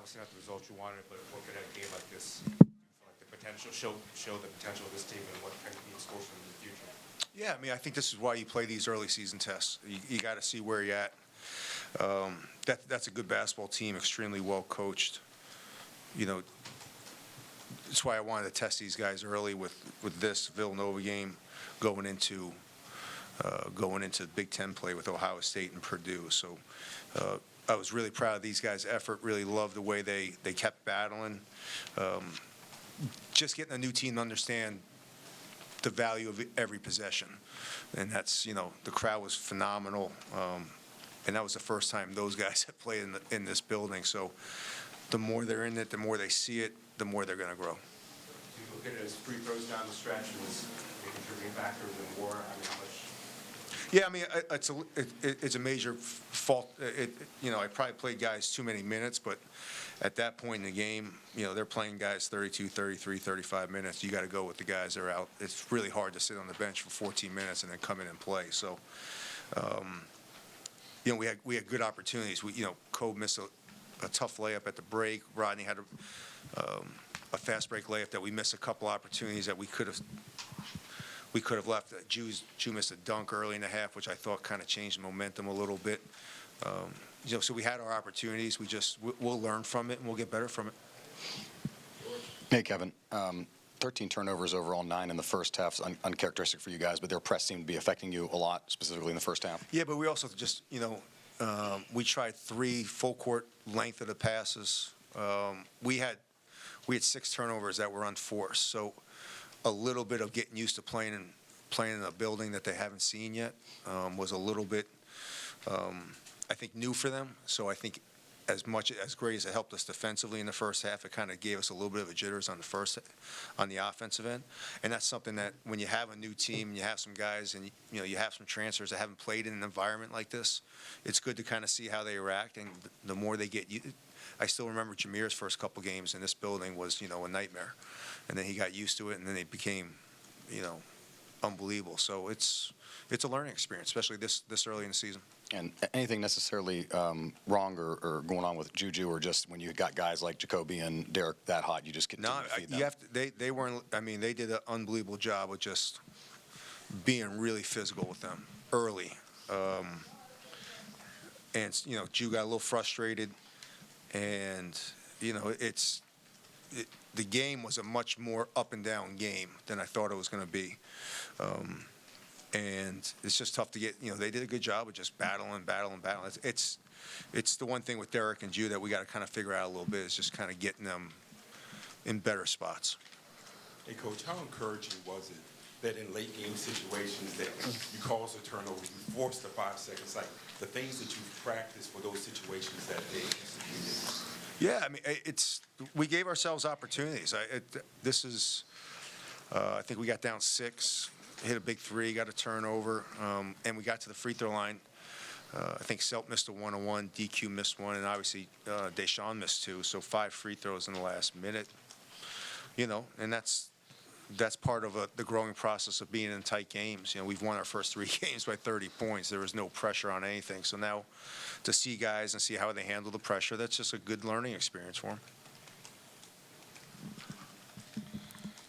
obviously not the result you wanted, but what could a game like this do for like the potential, show the potential of this team and what can be in store for them in the future? Yeah, I mean, I think this is why you play these early season tests. You got to see where you're at. That's a good basketball team, extremely well coached. You know, that's why I wanted to test these guys early with this Villanova game going into the Big Ten play with Ohio State and Purdue. So I was really proud of these guys' effort, really loved the way they kept battling. Just getting a new team to understand the value of every possession. And that's, you know, the crowd was phenomenal. And that was the first time those guys have played in this building. So the more they're in it, the more they see it, the more they're going to grow. Do you look at it as free throws down the stretch and was a contributing factor in war? I mean, how much? Yeah, I mean, it's a major fault. You know, I probably played guys too many minutes, but at that point in the game, you know, they're playing guys 32, 33, 35 minutes. You got to go with the guys that are out. It's really hard to sit on the bench for 14 minutes and then come in and play. So, you know, we had good opportunities. You know, Kobe missed a tough layup at the break. Rodney had a fast break layup that we missed a couple opportunities that we could have left. Jew missed a dunk early in the half, which I thought kind of changed the momentum a little bit. You know, so we had our opportunities. We'll learn from it and we'll get better from it. Hey, Kevin. 13 turnovers overall, 9 in the first half. Uncharacteristic for you guys, but their press seemed to be affecting you a lot, specifically in the first half. Yeah, but we also just, you know, we tried 3 full court length of the passes. We had 6 turnovers that were unforced. So a little bit of getting used to playing in a building that they haven't seen yet was a little bit, I think, new for them. So I think as great as it helped us defensively in the first half, it kind of gave us a little bit of a jitters on the offensive end. And that's something that when you have a new team and you have some guys and you know you have some transfers that haven't played in an environment like this, it's good to kind of see how they react. And the more they get, I still remember Jameer's first couple games in this building was, you know, a nightmare. And then he got used to it, and then it became, you know, unbelievable. So it's a learning experience, especially this early in the season. And anything necessarily wrong or going on with Juju, or just when you got guys like Jacoby and Derek that hot, you just continue to feed them? You have to, they weren't. I mean, they did an unbelievable job of just being really physical with them early. And you know, Ju got a little frustrated, and you know, the game was a much more up and down game than I thought it was going to be. And it's just tough to get, you know, they did a good job of just battling. It's the one thing with Derek and Ju that we got to kind of figure out a little bit is just kind of getting them in better spots. Hey, Coach, how encouraging was it that in late game situations that you cause a turnover, you force the 5 seconds, like the things that you've practiced for those situations that day? Yeah, I mean, we gave ourselves opportunities. I think we got down 6. Hit a big 3, got a turnover, and we got to the free throw line. I think Selt missed a 1-on-1, DQ missed 1, and obviously Deshaun missed 2. So 5 free throws in the last minute. You know, and that's part of the growing process of being in tight games. You know, we've won our first 3 games by 30 points. There was no pressure on anything. So now to see guys and see how they handle the pressure, that's just a good learning experience for them.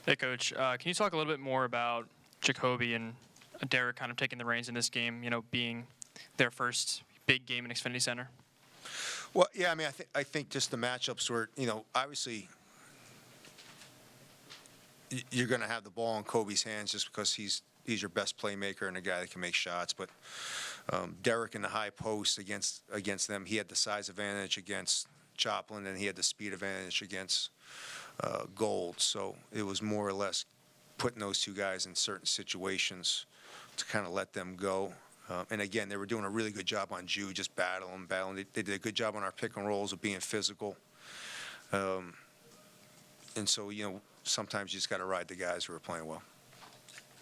Hey, Coach, can you talk a little bit more about Jacoby and Derek kind of taking the reins in this game, you know, being their first big game in Xfinity Center? Well, yeah, I mean, I think just the matchups were, you know, obviously you're going to have the ball in Kobe's hands just because he's your best playmaker and a guy that can make shots. But Derek in the high post against them, he had the size advantage against Joplin, and he had the speed advantage against Gold. So it was more or less putting those 2 guys in certain situations to kind of let them go. And again, they were doing a really good job on Ju, just battling. They did a good job on our pick and rolls of being physical. And so, you know, sometimes you just got to ride the guys who are playing well.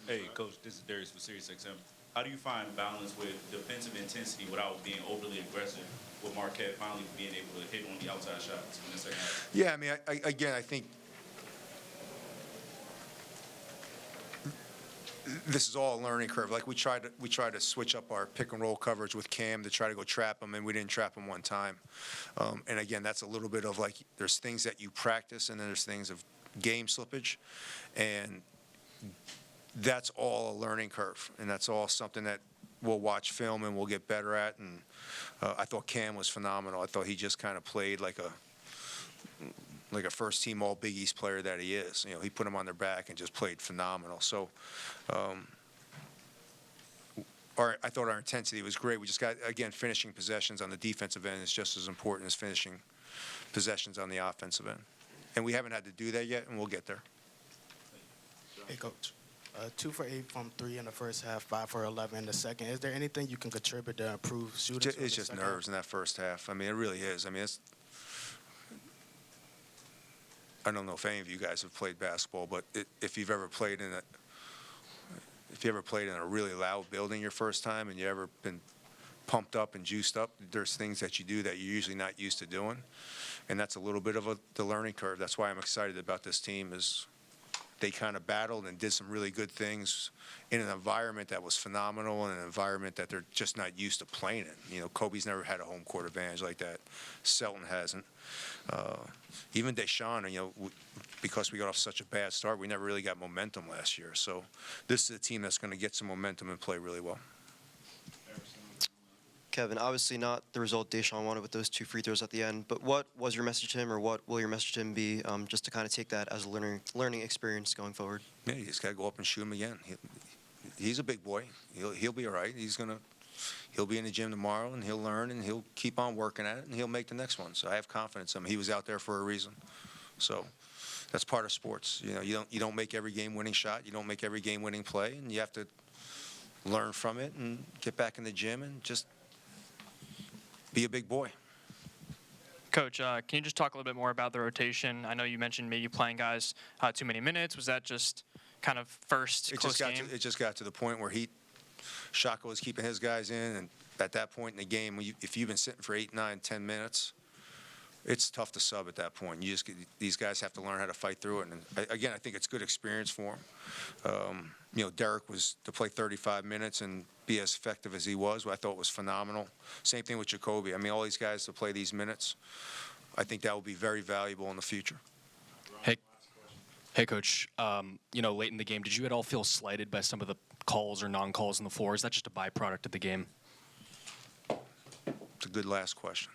Hey, Coach, this is Darius for SiriusXM. How do you find balance with defensive intensity without being overly aggressive, with Marquette finally being able to hit on the outside shots in the second half? Yeah, I mean, I think this is all a learning curve. Like we tried to switch up our pick and roll coverage with Cam to try to go trap him, and we didn't trap him one time. And again, that's a little bit of like there's things that you practice, and then there's things of game slippage, and that's all a learning curve, and that's all something that we'll watch film and we'll get better at. And I thought Cam was phenomenal. I thought he just kind of played like a first-team All Big East player that he is. You know, he put them on their back and just played phenomenal. So I thought our intensity was great. We just got, again, finishing possessions on the defensive end is just as important as finishing possessions on the offensive end. And we haven't had to do that yet, and we'll get there. Hey, Coach. 2 for 8 from 3 in the first half, 5 for 11 in the second. Is there anything you can contribute to improve shooting? It's just nerves in that first half. I mean, it really is. I mean, I don't know if any of you guys have played basketball, but if you've ever played in a really loud building your first time and you ever been pumped up and juiced up, there's things that you do that you're usually not used to doing, and that's a little bit of the learning curve. That's why I'm excited about this team is they kind of battled and did some really good things in an environment that was phenomenal and an environment that they're just not used to playing in. You know, Kobe's never had a home court advantage like that. Selton hasn't. Even Deshaun, you know, because we got off such a bad start, we never really got momentum last year. So this is a team that's going to get some momentum and play really well. Kevin, obviously not the result Deshaun wanted with those 2 free throws at the end, but what was your message to him, or what will your message to him be, just to kind of take that as a learning experience going forward? Yeah, you just got to go up and shoot him again. He's a big boy. He'll be all right. He'll be in the gym tomorrow, and he'll learn, and he'll keep on working at it, and he'll make the next one. So I have confidence in him. He was out there for a reason. So that's part of sports. You know, you don't make every game-winning shot. You don't make every game-winning play, and you have to learn from it and get back in the gym and just be a big boy. Coach, can you just talk a little bit more about the rotation? I know you mentioned maybe playing guys too many minutes. Was that just kind of first close game? It just got to the point where Shaka was keeping his guys in, and at that point in the game, if you've been sitting for 8, 9, 10 minutes, it's tough to sub at that point. These guys have to learn how to fight through it. And again, I think it's good experience for them. You know, Derek was to play 35 minutes and be as effective as he was, I thought was phenomenal. Same thing with Jacoby. I mean, all these guys to play these minutes, I think that will be very valuable in the future. Hey, Coach. You know, late in the game, did you at all feel slighted by some of the calls or non-calls on the floor? Is that just a byproduct of the game? It's a good last question.